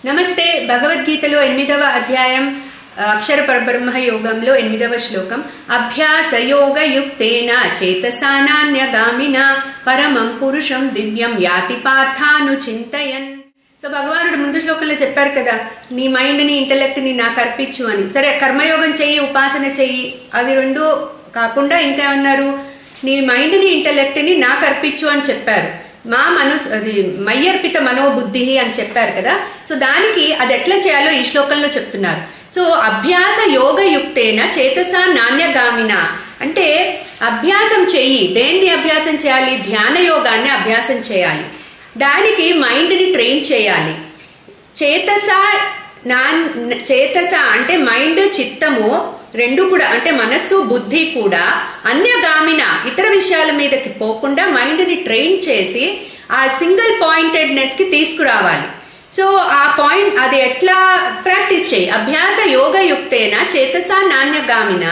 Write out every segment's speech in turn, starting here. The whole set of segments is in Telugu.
నమస్తే. భగవద్గీతలో 8వ అధ్యాయం అక్షర పరబ్రహ్మ యోగంలో 8వ శ్లోకం. అభ్యాస యోగ యుక్తేన చేతసా నాన్యగామినా పరమం పురుషం దివ్యం యాతి పార్థాను చింతయన్. సో భగవానుడు ముందు శ్లోకంలో చెప్పారు కదా, నీ మైండ్ ని ఇంటెలెక్ట్ ని నాకు అర్పించు అని. సరే, కర్మయోగం చెయ్యి, ఉపాసన చెయ్యి, అవి రెండు కాకుండా ఇంకా ఏమన్నారు? నీ మైండ్ ని ఇంటెలెక్ట్ ని నాకు అర్పించు అని చెప్పారు. మా అది మయ్యర్పిత మనోబుద్ధి అని చెప్పారు కదా. సో దానికి అది ఎట్లా చేయాలో ఈ శ్లోకంలో చెప్తున్నారు. సో అభ్యాస యోగ యుక్తేన చేతసా నాన్యగామిన అంటే అభ్యాసం చెయ్యి. దేన్ని అభ్యాసం చేయాలి? ధ్యాన యోగాన్ని అభ్యాసం చేయాలి. దానికి మైండ్ని ట్రైన్ చేయాలి. చేతస అంటే మైండ్, చిత్తము రెండు కూడా, అంటే మనస్సు బుద్ధి కూడా అన్యగామిన ఇతర విషయాల మీదకి పోకుండా మైండ్ని ట్రైన్ చేసి ఆ సింగిల్ పాయింటెడ్నెస్ కి తీసుకురావాలి. సో ఆ పాయింట్ అది ఎట్లా ప్రాక్టీస్ చేయి. అభ్యాస యోగ యుక్తేన చేతసా నాన్యగామిన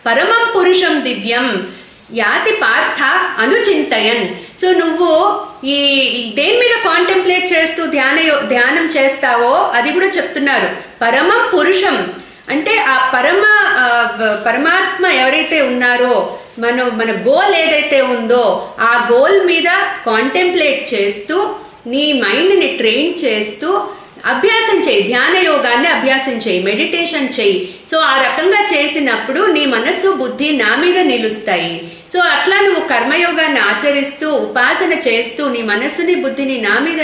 పరమం పురుషం దివ్యం యాతి పార్థ అనుచింతయన్. సో నువ్వు ఈ దేని మీద కాంటెంప్లేట్ చేస్తూ ధ్యానం చేస్తావో అది కూడా చెప్తున్నారు. పరమం పురుషం అంటే ఆ పరమాత్మ ఎవరైతే ఉన్నారో, మన గోల్ ఏదైతే ఉందో ఆ గోల్ మీద కాంటెంప్లేట్ చేస్తూ నీ మైండ్ని ట్రైన్ చేస్తూ అభ్యాసం చేయి. ధ్యాన యోగాన్ని అభ్యాసం చేయి, మెడిటేషన్ చేయి. సో ఆ రకంగా చేసినప్పుడు నీ మనస్సు బుద్ధి నా మీద నిలుస్తాయి. సో అట్లా నువ్వు కర్మయోగాన్ని ఆచరిస్తూ ఉపాసన చేస్తూ నీ మనస్సుని బుద్ధిని నా మీద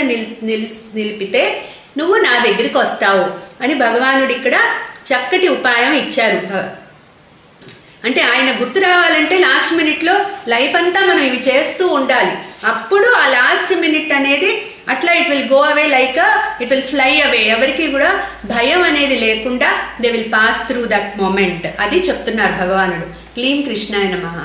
నిలిపితే నువ్వు నా దగ్గరికి వస్తావు అని భగవానుడు ఇక్కడ చక్కటి ఉపాయం ఇచ్చారు. అంటే ఆయన గుర్తు రావాలంటే లాస్ట్ మినిట్లో లైఫ్ అంతా మనం ఇవి చేస్తూ ఉండాలి. అప్పుడు ఆ లాస్ట్ మినిట్ అనేది అట్లా it will go away like it will fly away. ఎవరికి కూడా భయం అనేది లేకుండా they will pass through that moment. అది చెప్తున్నారు భగవానుడు. క్లీం కృష్ణాయ నమః.